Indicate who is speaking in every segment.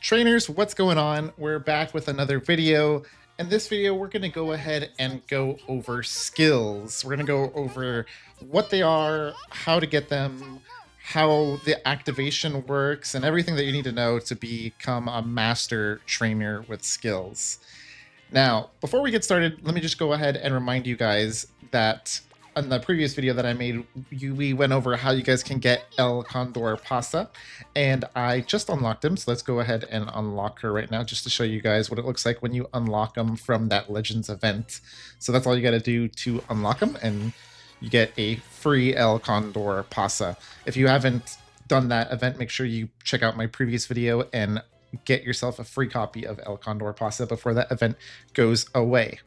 Speaker 1: Trainers, what's going on? We're back with another video. In this video, we're going to go ahead and go over skills. We're going to go over what they are, how to get them, how the activation works, and everything that you need to know to become a master trainer with skills. Now, before we get started, let me just go ahead and remind you guys that in the previous video that I made, we went over how you guys can get El Condor Pasta, and I just unlocked him. So let's go ahead and unlock her right now just to show you guys what it looks like when you unlock them from that Legends event. So that's all you got to do to unlock them, and you get a free El Condor Pasta. If you haven't done that event, make sure you check out my previous video and get yourself a free copy of El Condor Pasta before that event goes away.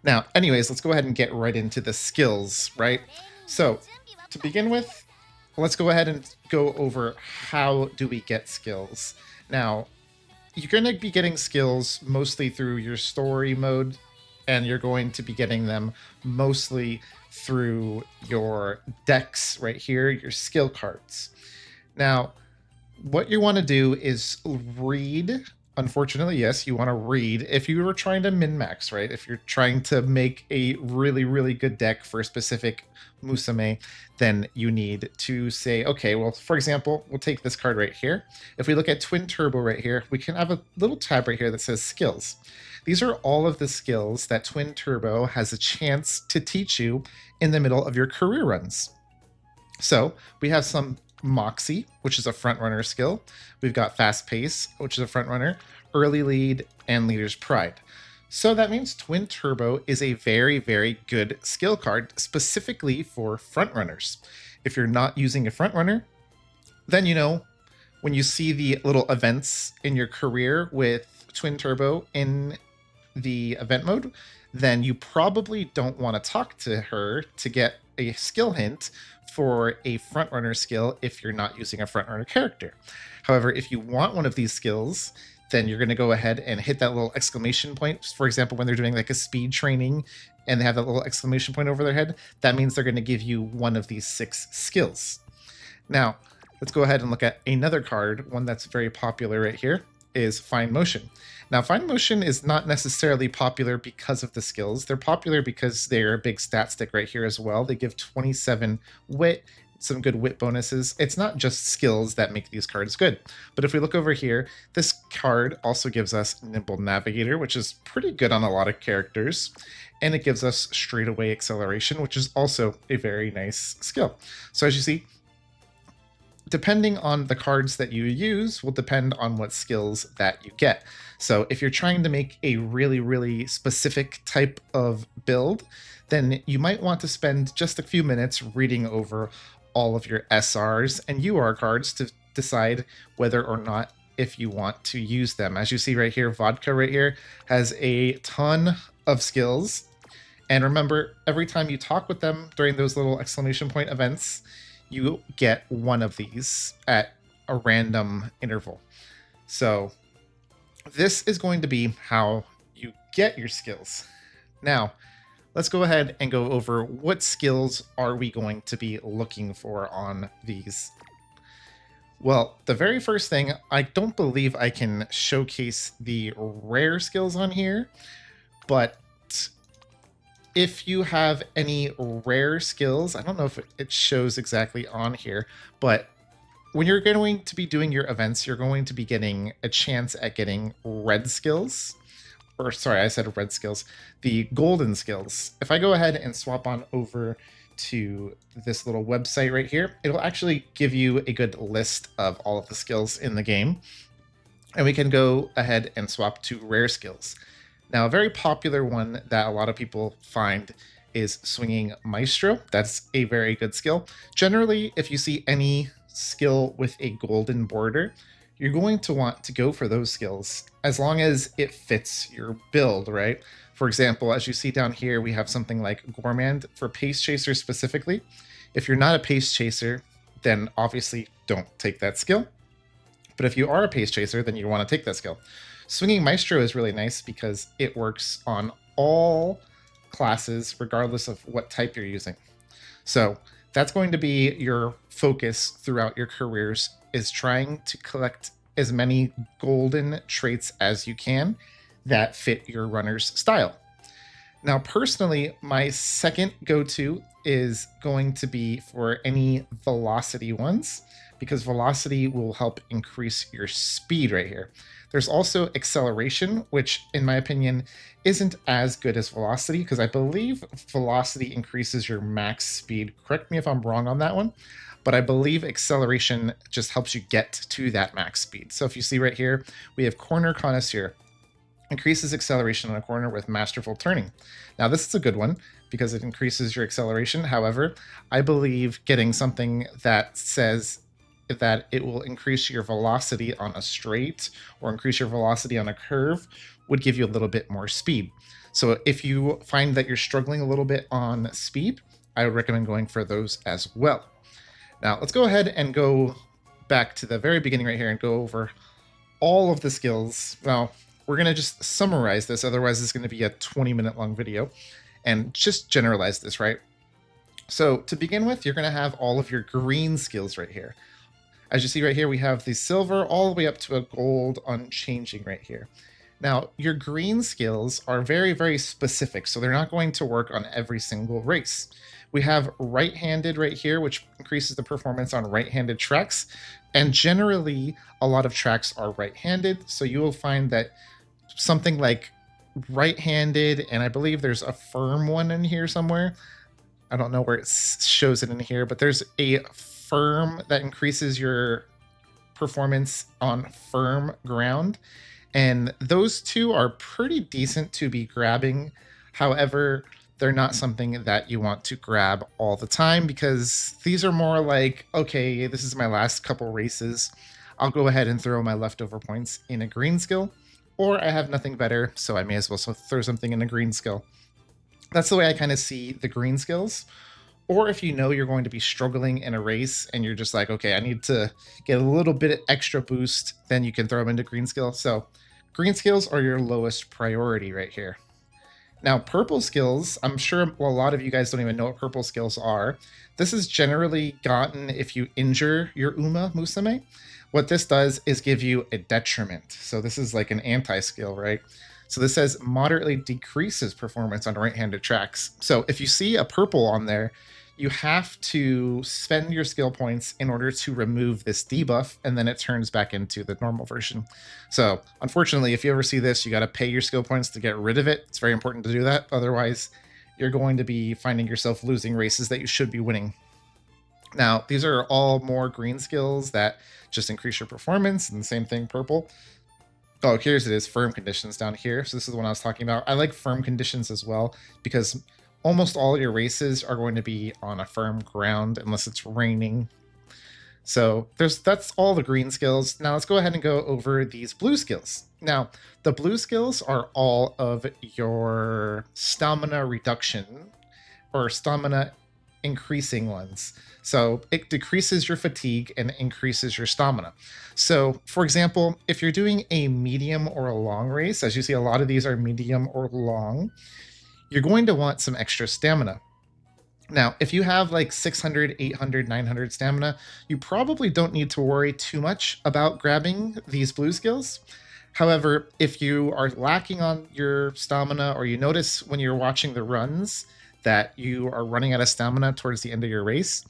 Speaker 1: Now, anyways, let's go ahead and get right into the skills, right? So, to begin with, let's go ahead and go over how do we get skills. Now, you're going to be getting skills mostly through your story mode, and you're going to be getting them mostly through your decks right here, your skill cards. Now, what you want to do is read. Unfortunately, yes, you want to read. If you were trying to min-max, right? If you're trying to make a really, really good deck for a specific Musume, then you need to say, okay, well, for example, we'll take this card right here. If we look at Twin Turbo right here, we can have a little tab right here that says skills. These are all of the skills that Twin Turbo has a chance to teach you in the middle of your career runs. So we have some Moxie, which is a front runner skill. We've got Fast Pace, which is a front runner, Early Lead, and Leader's Pride. So that means Twin Turbo is a very, very good skill card specifically for front runners. If you're not using a front runner, then when you see the little events in your career with Twin Turbo in the event mode, then you probably don't want to talk to her to get a skill hint for a frontrunner skill if you're not using a frontrunner character. However, if you want one of these skills, then you're going to go ahead and hit that little exclamation point. For example, when they're doing like a speed training and they have that little exclamation point over their head, that means they're going to give you one of these 6 skills. Now, let's go ahead and look at another card. One that's very popular right here is Fine Motion. Now, Fine Motion is not necessarily popular because of the skills. They're popular because they're a big stat stick right here as well. They give 27 wit, some good wit bonuses. It's not just skills that make these cards good. But if we look over here, this card also gives us Nimble Navigator, which is pretty good on a lot of characters. And it gives us Straightaway Acceleration, which is also a very nice skill. So as you see, depending on the cards that you use will depend on what skills that you get. So if you're trying to make a really, really specific type of build, then you might want to spend just a few minutes reading over all of your SRs and UR cards to decide whether or not if you want to use them. As you see right here, Vodka right here has a ton of skills. And remember, every time you talk with them during those little exclamation point events, you get one of these at a random interval. So this is going to be how you get your skills. Now, let's go ahead and go over what skills are we going to be looking for on these. Well, the very first thing, I don't believe I can showcase the rare skills on here, but if you have any rare skills, I don't know if it shows exactly on here, but when you're going to be doing your events, you're going to be getting a chance at getting red skills. Or sorry, I said red skills. The golden skills. If I go ahead and swap on over to this little website right here, it'll actually give you a good list of all of the skills in the game. And we can go ahead and swap to rare skills. Now, a very popular one that a lot of people find is Swinging Maestro. That's a very good skill. Generally, if you see any skill with a golden border, you're going to want to go for those skills as long as it fits your build, right? For example, as you see down here, we have something like Gourmand for Pace Chaser specifically. If you're not a Pace Chaser, then obviously don't take that skill. But if you are a Pace Chaser, then you want to take that skill. Swinging Maestro is really nice because it works on all classes regardless of what type you're using. So that's going to be your focus throughout your careers, is trying to collect as many golden traits as you can that fit your runner's style. Now, personally, my second go-to is going to be for any velocity ones, because velocity will help increase your speed right here. There's also acceleration, which in my opinion isn't as good as velocity, because I believe velocity increases your max speed. Correct me if I'm wrong on that one, but I believe acceleration just helps you get to that max speed. So if you see right here, we have corner connoisseur. Increases acceleration on a corner with masterful turning. Now this is a good one because it increases your acceleration. However, I believe getting something that says that it will increase your velocity on a straight or increase your velocity on a curve would give you a little bit more speed. So if you find that you're struggling a little bit on speed, I would recommend going for those as well. Now let's go ahead and go back to the very beginning right here and go over all of the skills. Well, we're going to just summarize this, otherwise it's going to be a 20-minute long video, and just generalize this, right? So to begin with, you're going to have all of your green skills right here. As you see right here, we have the silver all the way up to a gold unchanging right here. Now, your green skills are very, very specific, so they're not going to work on every single race. We have right-handed right here, which increases the performance on right-handed tracks, and generally, a lot of tracks are right-handed, so you will find that something like right-handed, and I believe there's a firm one in here somewhere. I don't know where it shows it in here, but there's a firm that increases your performance on firm ground. And those two are pretty decent to be grabbing. However, they're not something that you want to grab all the time because these are more like, okay, this is my last couple races. I'll go ahead and throw my leftover points in a green skill, or I have nothing better, so I may as well throw something in a green skill. That's the way I kind of see the green skills. Or if you know you're going to be struggling in a race and you're just like, okay, I need to get a little bit extra boost, then you can throw them into green skill. So green skills are your lowest priority right here. Now, purple skills, I'm sure a lot of you guys don't even know what purple skills are. This is generally gotten if you injure your Uma Musume. What this does is give you a detriment. So this is like an anti-skill, right? So this says moderately decreases performance on right-handed tracks. So if you see a purple on there, you have to spend your skill points in order to remove this debuff, and then it turns back into the normal version. So unfortunately, if you ever see this, you got to pay your skill points to get rid of it. It's very important to do that. Otherwise, you're going to be finding yourself losing races that you should be winning. Now, these are all more green skills that just increase your performance, and the same thing, purple. Oh, here's it is, firm conditions down here. So this is the one I was talking about. I like firm conditions as well because almost all your races are going to be on a firm ground unless it's raining. So that's all the green skills. Now let's go ahead and go over these blue skills. Now, the blue skills are all of your stamina reduction or stamina increasing ones. So it decreases your fatigue and increases your stamina. So for example, if you're doing a medium or a long race, as you see, a lot of these are medium or long, you're going to want some extra stamina. Now, if you have like 600, 800, 900 stamina, you probably don't need to worry too much about grabbing these blue skills. However, if you are lacking on your stamina, or you notice when you're watching the runs that you are running out of stamina towards the end of your race,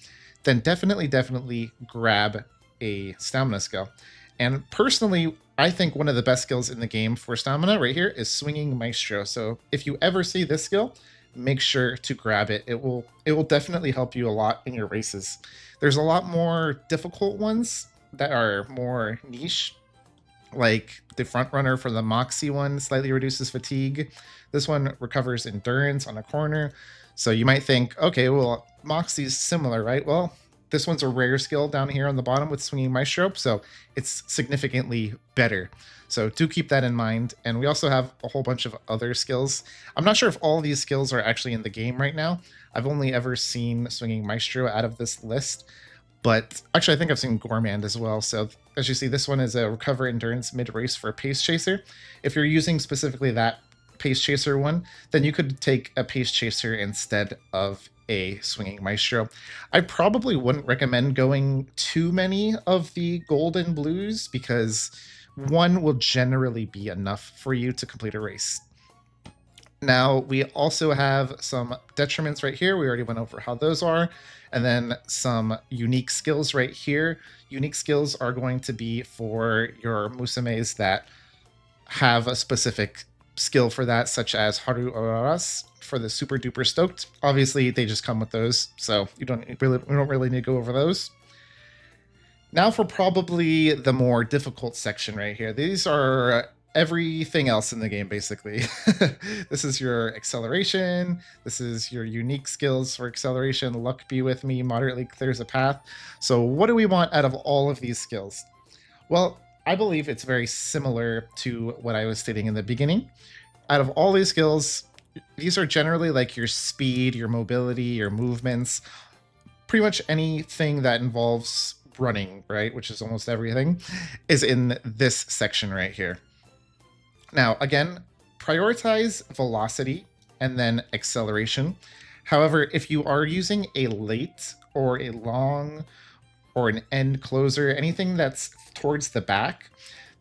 Speaker 1: then definitely grab a stamina skill. And personally, I think one of the best skills in the game for stamina right here is Swinging Maestro. So if you ever see this skill, make sure to grab it. It will definitely help you a lot in your races. There's a lot more difficult ones that are more niche, like the front runner for the Moxie one slightly reduces fatigue. This one recovers endurance on a corner. So you might think, okay, well, Moxie's similar, right? Well, this one's a rare skill down here on the bottom with Swinging Maestro, so it's significantly better. So do keep that in mind. And we also have a whole bunch of other skills. I'm not sure if all these skills are actually in the game right now. I've only ever seen Swinging Maestro out of this list, but actually I think I've seen Gourmand as well. So as you see, this one is a recover endurance mid-race for a pace chaser. If you're using specifically that pace chaser one, then you could take a pace chaser instead of a swinging maestro. I probably wouldn't recommend going too many of the gold and blues because one will generally be enough for you to complete a race. Now, we also have some detriments right here. We already went over how those are. And then some unique skills right here. Unique skills are going to be for your Musumes that have a specific skill for that, such as Haru Oraras for the super duper stoked. Obviously, they just come with those, so we don't really need to go over those. Now for probably the more difficult section right here. These are everything else in the game, basically. This is your acceleration. This is your unique skills for acceleration. Luck be with me, moderately clears a path. So what do we want out of all of these skills? Well, I believe it's very similar to what I was stating in the beginning. Out of all these skills, these are generally like your speed, your mobility, your movements, pretty much anything that involves running, right, which is almost everything, is in this section right here. Now, again, prioritize velocity and then acceleration. However, if you are using a late or a long or an end closer, anything that's towards the back,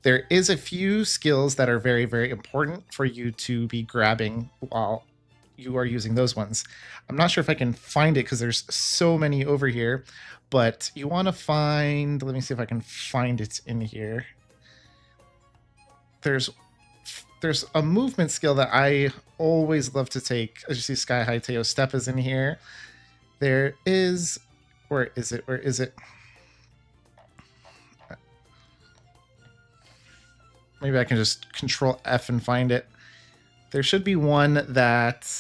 Speaker 1: there is a few skills that are very, very important for you to be grabbing while you are using those ones. I'm not sure if I can find it because there's so many over here, but you want to find, let me see if I can find it in here. There's a movement skill that I always love to take. As you see, Sky High Teo Step is in here. There is, where is it? Where is it? Maybe I can just Control F and find it. There should be one that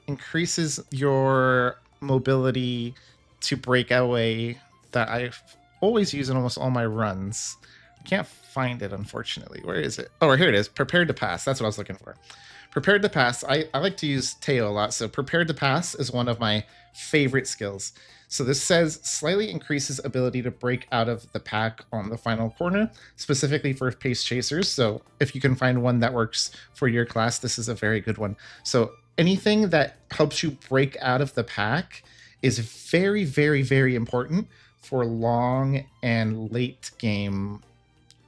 Speaker 1: increases your mobility to break away that I always use in almost all my runs. I can't find it, unfortunately. Where is it? Oh, here it is. Prepared to Pass. That's what I was looking for. Prepared to Pass. I like to use Teo a lot, so Prepared to Pass is one of my favorite skills. So this says slightly increases ability to break out of the pack on the final corner, specifically for pace chasers. So if you can find one that works for your class, this is a very good one. So anything that helps you break out of the pack is very, very, very important for long and late game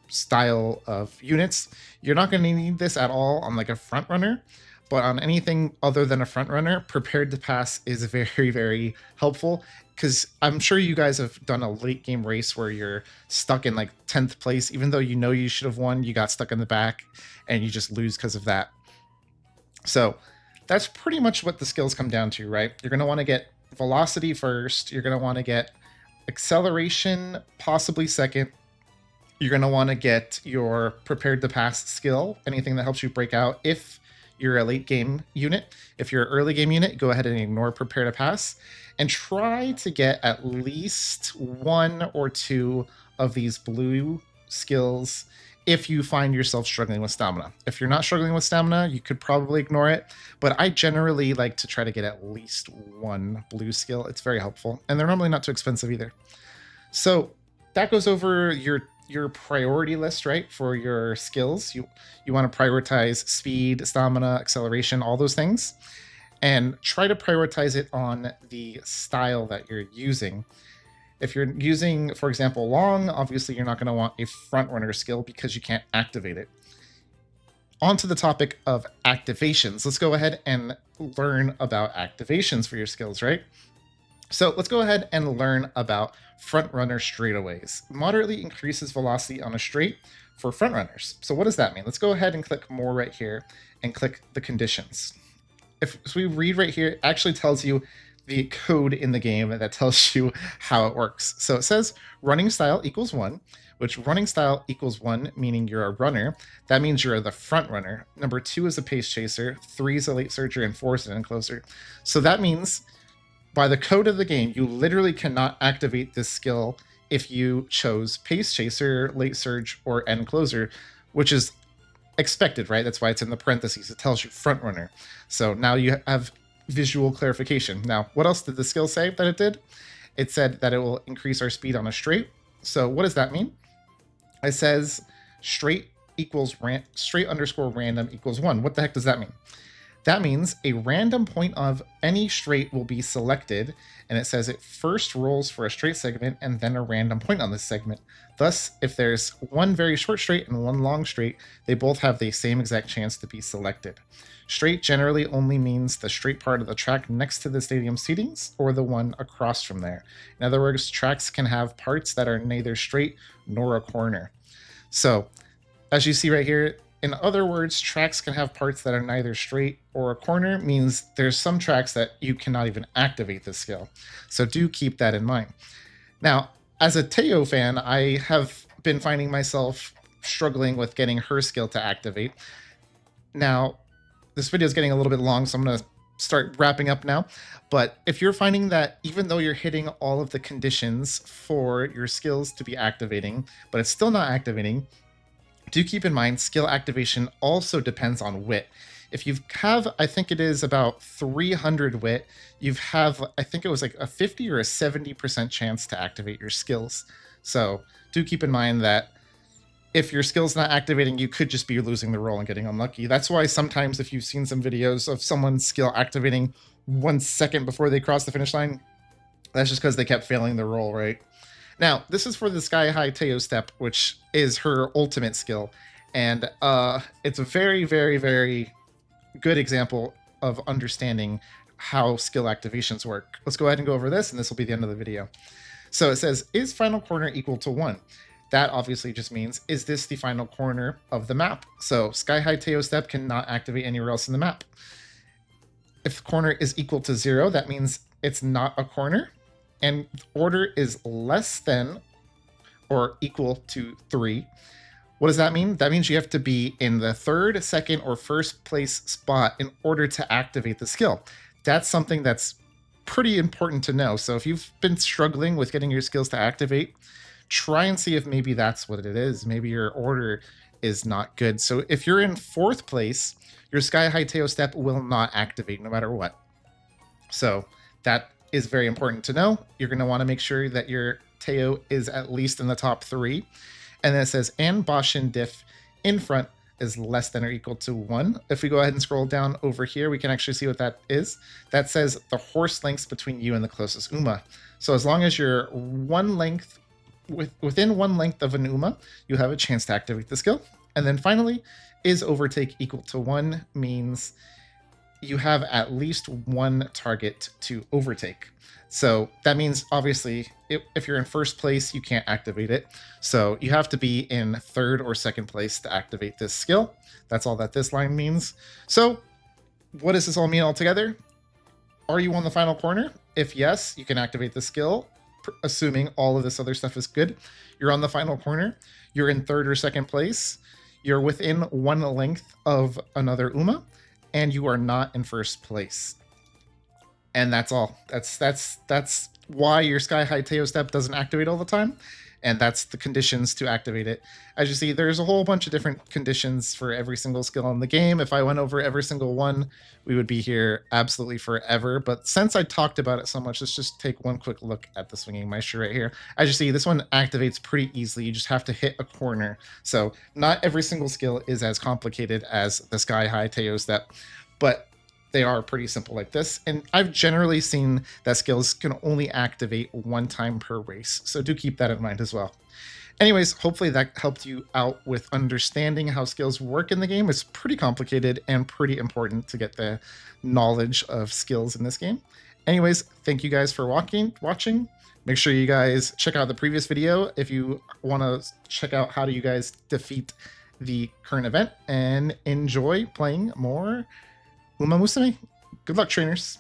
Speaker 1: style of units. You're not going to need this at all on like a front runner, but on anything other than a front runner, Prepared to Pass is very, very helpful, because I'm sure you guys have done a late game race where you're stuck in like 10th place, even though you know you should have won, you got stuck in the back and you just lose because of that. So that's pretty much what the skills come down to, right? You're going to want to get velocity first. You're going to want to get acceleration, possibly second. You're going to want to get your Prepared to Pass skill, anything that helps you break out if you're a late game unit. If you're an early game unit, go ahead and ignore Prepare to Pass and try to get at least one or two of these blue skills if you find yourself struggling with stamina. If you're not struggling with stamina, you could probably ignore it, but I generally like to try to get at least one blue skill. It's very helpful, and they're normally not too expensive either. So that goes over your priority list, right, for your skills. You want to prioritize speed, stamina, acceleration, all those things, and try to prioritize it on the style that you're using. If you're using, for example, long, obviously you're not going to want a front runner skill because you can't activate it. On to the topic of activations. Let's go ahead and learn about activations for your skills, right? So let's go ahead and learn about front runner straightaways. Moderately increases velocity on a straight for front runners. So what does that mean? Let's go ahead and click more right here and click the conditions. If we read right here, it actually tells you the code in the game that tells you how it works. So it says running style equals 1, which running style equals 1, meaning you're a runner. That means you're the front runner. Number 2 is a pace chaser, 3 is a late surger, and 4 is an end closer. So that means by the code of the game, you literally cannot activate this skill if you chose pace chaser, late surge, or end closer, which is expected, right? That's why it's in the parentheses. It tells you front runner. So now you have visual clarification. Now, what else did the skill say that it did? It said that it will increase our speed on a straight. So what does that mean? It says straight equals straight underscore random equals 1. What the heck does that mean? That means a random point of any straight will be selected, and it says it first rolls for a straight segment and then a random point on this segment. Thus, if there's one very short straight and one long straight, they both have the same exact chance to be selected. Straight generally only means the straight part of the track next to the stadium seatings or the one across from there. In other words, tracks can have parts that are neither straight nor a corner. So, as you see right here, in other words, tracks can have parts that are neither straight or a corner, means there's some tracks that you cannot even activate this skill. So do keep that in mind. Now, as a Teo fan, I have been finding myself struggling with getting her skill to activate. Now, this video is getting a little bit long, so I'm going to start wrapping up now. But if you're finding that even though you're hitting all of the conditions for your skills to be activating, but it's still not activating, do keep in mind skill activation also depends on wit. If you have, I think it is about 300 wit, you have, I think it was like a 50 or a 70% chance to activate your skills. So do keep in mind that if your skill's not activating, you could just be losing the roll and getting unlucky. That's why sometimes if you've seen some videos of someone's skill activating 1 second before they cross the finish line, that's just because they kept failing the roll, right? Now, this is for the Sky High Teo Step, which is her ultimate skill. And it's a very, very, very good example of understanding how skill activations work. Let's go ahead and go over this, and this will be the end of the video. So it says, is final corner equal to 1? That obviously just means, is this the final corner of the map? So Sky High Teo Step cannot activate anywhere else in the map. If the corner is equal to 0, that means it's not a corner. And order is less than or equal to 3. What does that mean? That means you have to be in the third, second, or first place spot in order to activate the skill. That's something that's pretty important to know. So if you've been struggling with getting your skills to activate, try and see if maybe that's what it is. Maybe your order is not good. So if you're in 4th place, your Sky High Teo Step will not activate no matter what. So that is very important to know. You're going to want to make sure that your Teo is at least in the top 3. And then it says, and Boshin diff in front is less than or equal to 1. If we go ahead and scroll down over here, we can actually see what that is. That says the horse lengths between you and the closest Uma. So as long as you're within 1 length of an Uma, you have a chance to activate the skill. And then finally, is overtake equal to 1 means you have at least 1 target to overtake. So that means obviously if you're in 1st place, you can't activate it. So you have to be in 3rd or 2nd place to activate this skill. That's all that this line means. So what does this all mean altogether? Are you on the final corner? If yes, you can activate the skill, assuming all of this other stuff is good. You're on the final corner. You're in 3rd or 2nd place. You're within 1 length of another Uma, and you are not in 1st place. And that's all. That's why your Sky High Teo Step doesn't activate all the time. And that's the conditions to activate it. As you see, there's a whole bunch of different conditions for every single skill in the game. If I went over every single one, we would be here absolutely forever. But since I talked about it so much, let's just take one quick look at the Swinging Maestro right here. As you see, this one activates pretty easily. You just have to hit a corner. So not every single skill is as complicated as the Sky High Teo Step, but they are pretty simple like this. And I've generally seen that skills can only activate 1 time per race. So do keep that in mind as well. Anyways, hopefully that helped you out with understanding how skills work in the game. It's pretty complicated and pretty important to get the knowledge of skills in this game. Anyways, thank you guys for watching. Make sure you guys check out the previous video if you want to check out how do you guys defeat the current event, and enjoy playing more Uma Musume. Good luck, trainers.